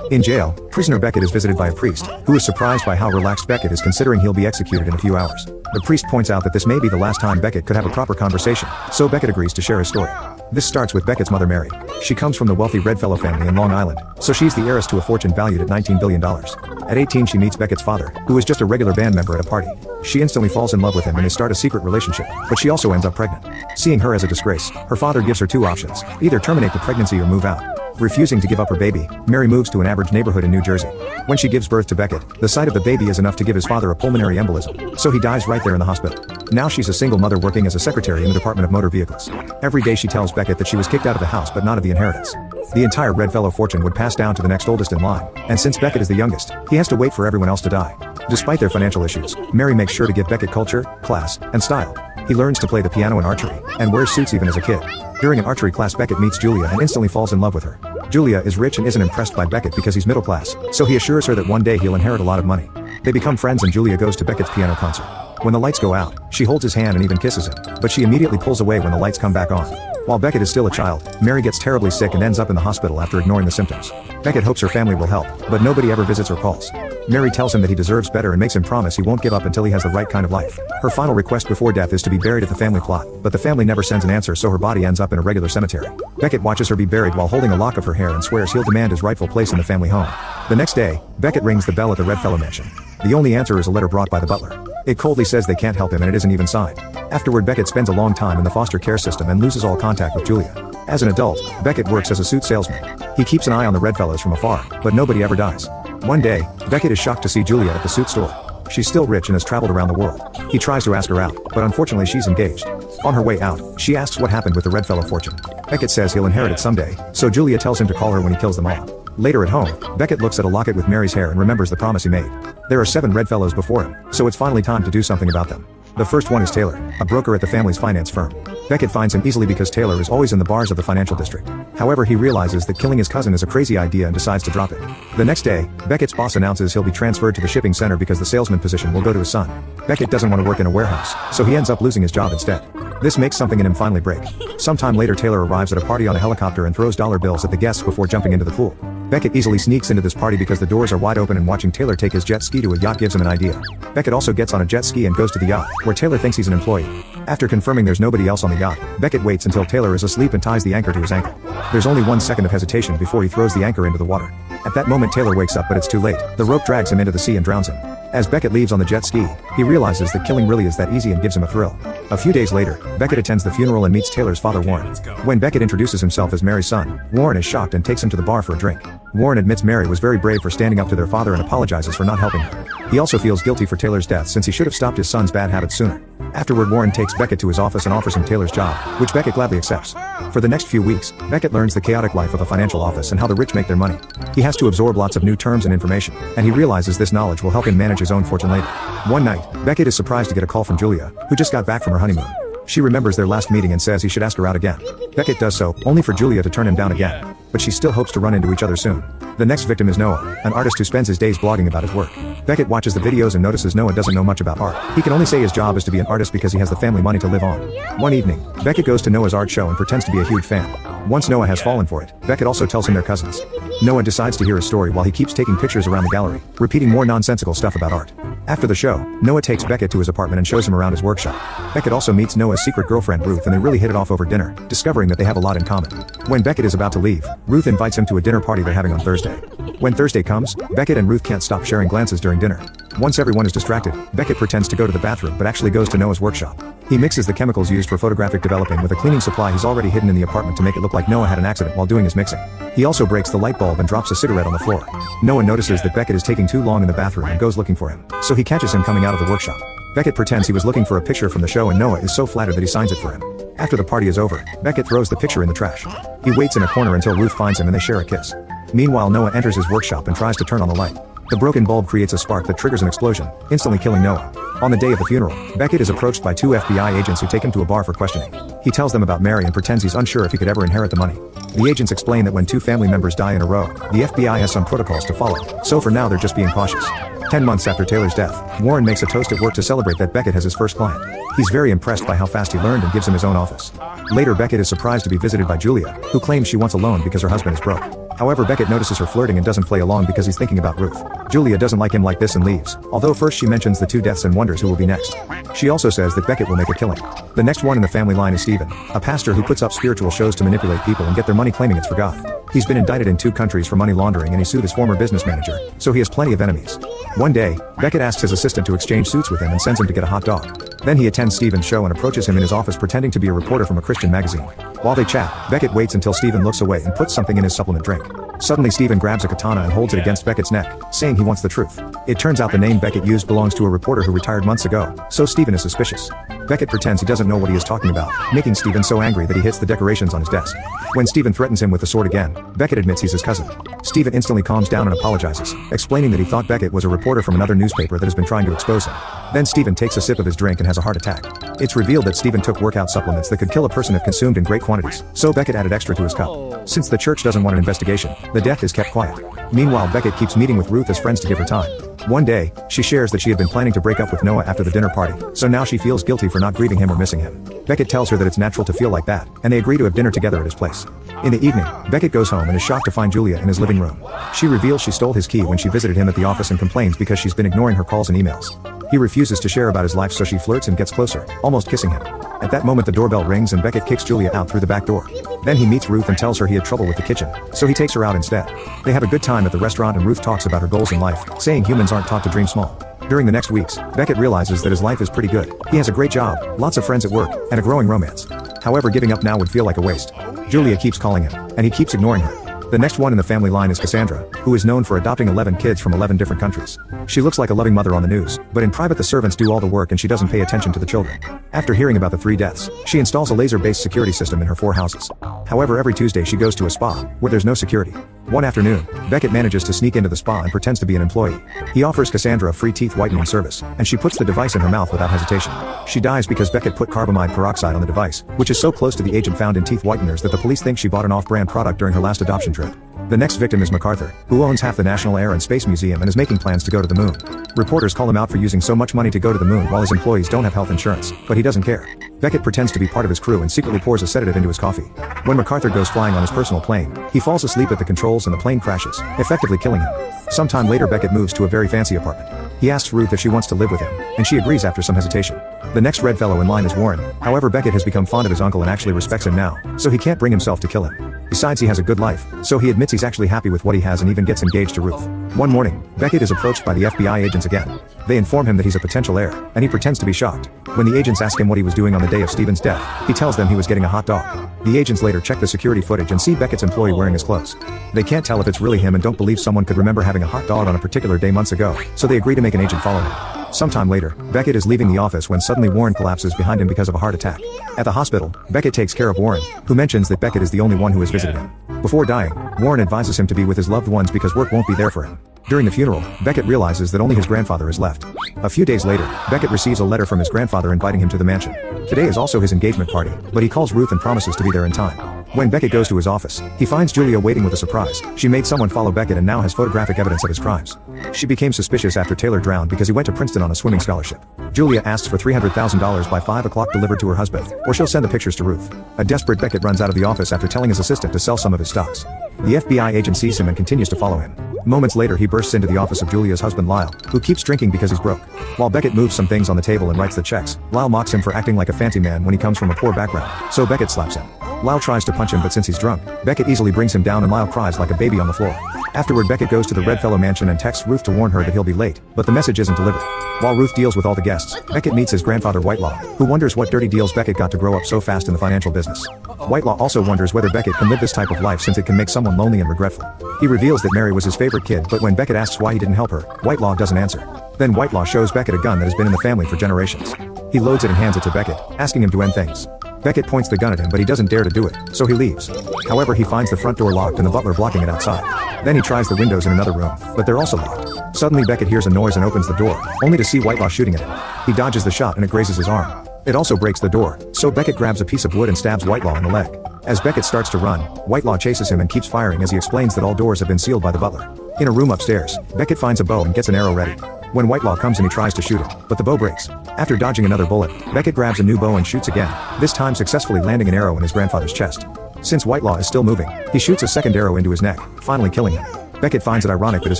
In jail, prisoner Beckett is visited by a priest, who is surprised by how relaxed Beckett is considering he'll be executed in a few hours. The priest points out that this may be the last time Beckett could have a proper conversation, so Beckett agrees to share his story. This starts with Beckett's mother Mary. She comes from the wealthy Redfellow family in Long Island, so she's the heiress to a fortune valued at $19 billion. At 18 she meets Beckett's father, who is just a regular band member at a party. She instantly falls in love with him and they start a secret relationship, but she also ends up pregnant. Seeing her as a disgrace, her father gives her two options: either terminate the pregnancy or move out. Refusing to give up her baby, Mary moves to an average neighborhood in New Jersey. When she gives birth to Beckett, the sight of the baby is enough to give his father a pulmonary embolism, so he dies right there in the hospital. Now she's a single mother working as a secretary in the Department of Motor Vehicles. Every day she tells Beckett that she was kicked out of the house but not of the inheritance. The entire Redfellow fortune would pass down to the next oldest in line, and since Beckett is the youngest, he has to wait for everyone else to die. Despite their financial issues, Mary makes sure to give Beckett culture, class, and style. He learns to play the piano and archery, and wears suits even as a kid. During an archery class, Beckett meets Julia and instantly falls in love with her. Julia is rich and isn't impressed by Beckett because he's middle class, so he assures her that one day he'll inherit a lot of money. They become friends and Julia goes to Beckett's piano concert. When the lights go out, she holds his hand and even kisses him, but she immediately pulls away when the lights come back on. While Beckett is still a child, Mary gets terribly sick and ends up in the hospital after ignoring the symptoms. Beckett hopes her family will help, but nobody ever visits or calls. Mary tells him that he deserves better and makes him promise he won't give up until he has the right kind of life. Her final request before death is to be buried at the family plot, but the family never sends an answer, so her body ends up in a regular cemetery. Beckett watches her be buried while holding a lock of her hair and swears he'll demand his rightful place in the family home. The next day, Beckett rings the bell at the Redfellow mansion. The only answer is a letter brought by the butler. It coldly says they can't help him and it isn't even signed. Afterward, Beckett spends a long time in the foster care system and loses all contact with Julia. As an adult, Beckett works as a suit salesman. He keeps an eye on the Redfellows from afar, but nobody ever dies. One day, Beckett is shocked to see Julia at the suit store. She's still rich and has traveled around the world. He tries to ask her out, but unfortunately she's engaged. On her way out, she asks what happened with the Redfellow fortune. Beckett says he'll inherit it someday, so Julia tells him to call her when he kills them all. Later at home, Beckett looks at a locket with Mary's hair and remembers the promise he made. There are 7 Redfellows before him, so it's finally time to do something about them. The first one is Taylor, a broker at the family's finance firm. Beckett finds him easily because Taylor is always in the bars of the financial district. However, he realizes that killing his cousin is a crazy idea and decides to drop it. The next day, Beckett's boss announces he'll be transferred to the shipping center because the salesman position will go to his son. Beckett doesn't want to work in a warehouse, so he ends up losing his job instead. This makes something in him finally break. Sometime later, Taylor arrives at a party on a helicopter and throws dollar bills at the guests before jumping into the pool. Beckett easily sneaks into this party because the doors are wide open, and watching Taylor take his jet ski to a yacht gives him an idea. Beckett also gets on a jet ski and goes to the yacht, where Taylor thinks he's an employee. After confirming there's nobody else on the yacht, Beckett waits until Taylor is asleep and ties the anchor to his ankle. There's only 1 second of hesitation before he throws the anchor into the water. At that moment, Taylor wakes up, but it's too late. The rope drags him into the sea and drowns him. As Beckett leaves on the jet ski, he realizes that killing really is that easy and gives him a thrill. A few days later, Beckett attends the funeral and meets Taylor's father, Warren. When Beckett introduces himself as Mary's son, Warren is shocked and takes him to the bar for a drink. Warren admits Mary was very brave for standing up to their father and apologizes for not helping her. He also feels guilty for Taylor's death since he should have stopped his son's bad habits sooner. Afterward, Warren takes Beckett to his office and offers him Taylor's job, which Beckett gladly accepts. For the next few weeks, Beckett learns the chaotic life of a financial office and how the rich make their money. He has to absorb lots of new terms and information, and he realizes this knowledge will help him manage his own fortune later. One night, Beckett is surprised to get a call from Julia, who just got back from her honeymoon. She remembers their last meeting and says he should ask her out again. Beckett does so, only for Julia to turn him down again. But she still hopes to run into each other soon. The next victim is Noah, an artist who spends his days blogging about his work. Beckett watches the videos and notices Noah doesn't know much about art. He can only say his job is to be an artist because he has the family money to live on. One evening, Beckett goes to Noah's art show and pretends to be a huge fan. Once Noah has fallen for it, Beckett also tells him they're cousins. Noah decides to hear his story while he keeps taking pictures around the gallery, repeating more nonsensical stuff about art. After the show, Noah takes Beckett to his apartment and shows him around his workshop. Beckett also meets Noah's secret girlfriend Ruth, and they really hit it off over dinner, discovering that they have a lot in common. When Beckett is about to leave, Ruth invites him to a dinner party they're having on Thursday. When Thursday comes, Beckett and Ruth can't stop sharing glances during dinner. Once everyone is distracted, Beckett pretends to go to the bathroom but actually goes to Noah's workshop. He mixes the chemicals used for photographic developing with a cleaning supply he's already hidden in the apartment to make it look like Noah had an accident while doing his mixing. He also breaks the light bulb and drops a cigarette on the floor. Noah notices that Beckett is taking too long in the bathroom and goes looking for him, so he catches him coming out of the workshop. Beckett pretends he was looking for a picture from the show, and Noah is so flattered that he signs it for him. After the party is over, Beckett throws the picture in the trash. He waits in a corner until Ruth finds him and they share a kiss. Meanwhile, Noah enters his workshop and tries to turn on the light. The broken bulb creates a spark that triggers an explosion, instantly killing Noah. On the day of the funeral, Beckett is approached by 2 FBI agents who take him to a bar for questioning. He tells them about Mary and pretends he's unsure if he could ever inherit the money. The agents explain that when 2 family members die in a row, the FBI has some protocols to follow, so for now they're just being cautious. 10 months after Taylor's death, Warren makes a toast at work to celebrate that Beckett has his first client. He's very impressed by how fast he learned and gives him his own office. Later, Beckett is surprised to be visited by Julia, who claims she wants a loan because her husband is broke. However, Beckett notices her flirting and doesn't play along because he's thinking about Ruth. Julia doesn't like him like this and leaves, although first she mentions the 2 deaths and wonders who will be next. She also says that Beckett will make a killing. The next one in the family line is Stephen, a pastor who puts up spiritual shows to manipulate people and get their money claiming it's for God. He's been indicted in 2 countries for money laundering and he sued his former business manager, so he has plenty of enemies. One day, Beckett asks his assistant to exchange suits with him and sends him to get a hot dog. Then he attends Stephen's show and approaches him in his office pretending to be a reporter from a Christian magazine. While they chat, Beckett waits until Stephen looks away and puts something in his supplement drink. Suddenly Stephen grabs a katana and holds it against Beckett's neck, saying he wants the truth. It turns out the name Beckett used belongs to a reporter who retired months ago, so Stephen is suspicious. Beckett pretends he doesn't know what he is talking about, making Stephen so angry that he hits the decorations on his desk. When Stephen threatens him with the sword again, Beckett admits he's his cousin. Stephen instantly calms down and apologizes, explaining that he thought Beckett was a reporter from another newspaper that has been trying to expose him. Then Stephen takes a sip of his drink and has a heart attack. It's revealed that Stephen took workout supplements that could kill a person if consumed in great quantities, so Beckett added extra to his cup. Since the church doesn't want an investigation, the death is kept quiet. Meanwhile, Beckett keeps meeting with Ruth as friends to give her time. One day, she shares that she had been planning to break up with Noah after the dinner party, so now she feels guilty for not grieving him or missing him. Beckett tells her that it's natural to feel like that, and they agree to have dinner together at his place. In the evening, Beckett goes home and is shocked to find Julia in his living room. She reveals she stole his key when she visited him at the office and complains because she's been ignoring her calls and emails. He refuses to share about his life, so she flirts and gets closer, almost kissing him. At that moment the doorbell rings and Beckett kicks Julia out through the back door. Then he meets Ruth and tells her he had trouble with the kitchen, so he takes her out instead. They have a good time at the restaurant and Ruth talks about her goals in life, saying humans aren't taught to dream small. During the next weeks, Beckett realizes that his life is pretty good. He has a great job, lots of friends at work, and a growing romance. However, giving up now would feel like a waste. Julia keeps calling him, and he keeps ignoring her. The next one in the family line is Cassandra, who is known for adopting 11 kids from 11 different countries. She looks like a loving mother on the news, but in private the servants do all the work and she doesn't pay attention to the children. After hearing about the 3 deaths, she installs a laser-based security system in her 4 houses. However, every Tuesday she goes to a spa, where there's no security. One afternoon, Beckett manages to sneak into the spa and pretends to be an employee. He offers Cassandra a free teeth whitening service, and she puts the device in her mouth without hesitation. She dies because Beckett put carbamide peroxide on the device, which is so close to the agent found in teeth whiteners that the police think she bought an off-brand product during her last adoption trip. The next victim is MacArthur, who owns half the National Air and Space Museum and is making plans to go to the moon. Reporters call him out for using so much money to go to the moon while his employees don't have health insurance, but he doesn't care. Beckett pretends to be part of his crew and secretly pours a sedative into his coffee. When MacArthur goes flying on his personal plane, he falls asleep at the controls and the plane crashes, effectively killing him. Sometime later Beckett moves to a very fancy apartment. He asks Ruth if she wants to live with him, and she agrees after some hesitation. The next red fellow in line is Warren. However, Beckett has become fond of his uncle and actually respects him now, so he can't bring himself to kill him. Besides, he has a good life, so he admits he's actually happy with what he has and even gets engaged to Ruth. One morning, Beckett is approached by the FBI agents again. They inform him that he's a potential heir, and he pretends to be shocked. When the agents ask him what he was doing on the day of Stephen's death, he tells them he was getting a hot dog. The agents later check the security footage and see Beckett's employee wearing his clothes. They can't tell if it's really him and don't believe someone could remember having a hot dog on a particular day months ago, so they agree to make an agent follow him. Sometime later, Beckett is leaving the office when suddenly Warren collapses behind him because of a heart attack. At the hospital, Beckett takes care of Warren, who mentions that Beckett is the only one who has visited him. Before dying, Warren advises him to be with his loved ones because work won't be there for him. During the funeral, Beckett realizes that only his grandfather is left. A few days later, Beckett receives a letter from his grandfather inviting him to the mansion. Today is also his engagement party, but he calls Ruth and promises to be there in time. When Beckett goes to his office, he finds Julia waiting with a surprise. She made someone follow Beckett and now has photographic evidence of his crimes. She became suspicious after Taylor drowned because he went to Princeton on a swimming scholarship. Julia asks for $300,000 by 5 o'clock delivered to her husband, or she'll send the pictures to Ruth. A desperate Beckett runs out of the office after telling his assistant to sell some of his stocks. The FBI agent sees him and continues to follow him. Moments later he bursts into the office of Julia's husband Lyle, who keeps drinking because he's broke. While Beckett moves some things on the table and writes the checks, Lyle mocks him for acting like a fancy man when he comes from a poor background, so Beckett slaps him. Lyle tries to punch him, but since he's drunk, Beckett easily brings him down and Lyle cries like a baby on the floor. Afterward, Beckett goes to the Redfellow mansion and texts Ruth to warn her that he'll be late, but the message isn't delivered. While Ruth deals with all the guests, Beckett meets his grandfather Whitelaw, who wonders what dirty deals Beckett got to grow up so fast in the financial business. Whitelaw also wonders whether Beckett can live this type of life since it can make someone lonely and regretful. He reveals that Mary was his favorite kid, but when Beckett asks why he didn't help her, Whitelaw doesn't answer. Then Whitelaw shows Beckett a gun that has been in the family for generations. He loads it and hands it to Beckett, asking him to end things. Beckett points the gun at him, but he doesn't dare to do it, so he leaves. However, he finds the front door locked and the butler blocking it outside. Then he tries the windows in another room, but they're also locked. Suddenly Beckett hears a noise and opens the door, only to see Whitelaw shooting at him. He dodges the shot and it grazes his arm. It also breaks the door, so Beckett grabs a piece of wood and stabs Whitelaw in the leg. As Beckett starts to run, Whitelaw chases him and keeps firing as he explains that all doors have been sealed by the butler. In a room upstairs, Beckett finds a bow and gets an arrow ready. When Whitelaw comes in, he tries to shoot him, but the bow breaks. After dodging another bullet, Beckett grabs a new bow and shoots again, this time successfully landing an arrow in his grandfather's chest. Since Whitelaw is still moving, he shoots a second arrow into his neck, finally killing him. Beckett finds it ironic that his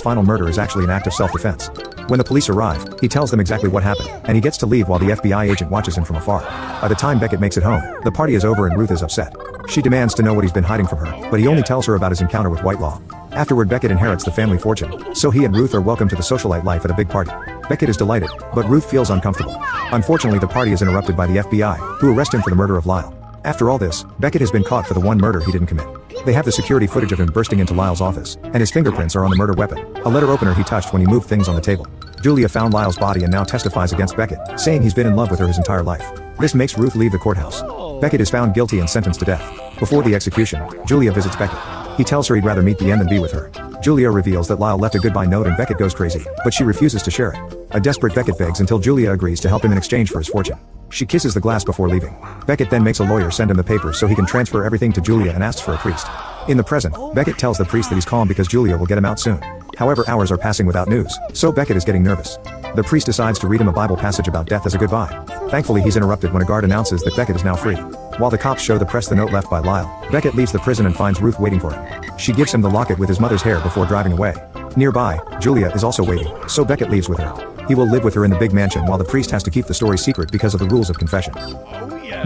final murder is actually an act of self-defense. When the police arrive, he tells them exactly what happened, and he gets to leave while the FBI agent watches him from afar. By the time Beckett makes it home, the party is over and Ruth is upset. She demands to know what he's been hiding from her, but he only tells her about his encounter with Whitelaw. Afterward, Beckett inherits the family fortune, so he and Ruth are welcomed to the socialite life at a big party. Beckett is delighted, but Ruth feels uncomfortable. Unfortunately, the party is interrupted by the FBI, who arrest him for the murder of Lyle. After all this, Beckett has been caught for the one murder he didn't commit. They have the security footage of him bursting into Lyle's office, and his fingerprints are on the murder weapon, a letter opener he touched when he moved things on the table. Julia found Lyle's body and now testifies against Beckett, saying he's been in love with her his entire life. This makes Ruth leave the courthouse. Beckett is found guilty and sentenced to death. Before the execution, Julia visits Beckett. He tells her he'd rather meet the end than be with her. Julia reveals that Lyle left a goodbye note and Beckett goes crazy, but she refuses to share it. A desperate Beckett begs until Julia agrees to help him in exchange for his fortune. She kisses the glass before leaving. Beckett then makes a lawyer send him the papers so he can transfer everything to Julia and asks for a priest. In the present, Beckett tells the priest that he's calm because Julia will get him out soon. However, hours are passing without news, so Beckett is getting nervous. The priest decides to read him a Bible passage about death as a goodbye. Thankfully, he's interrupted when a guard announces that Beckett is now free. While the cops show the press the note left by Lyle, Beckett leaves the prison and finds Ruth waiting for him. She gives him the locket with his mother's hair before driving away. Nearby, Julia is also waiting, so Beckett leaves with her. He will live with her in the big mansion while the priest has to keep the story secret because of the rules of confession.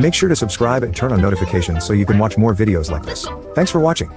Make sure to subscribe and turn on notifications so you can watch more videos like this. Thanks for watching.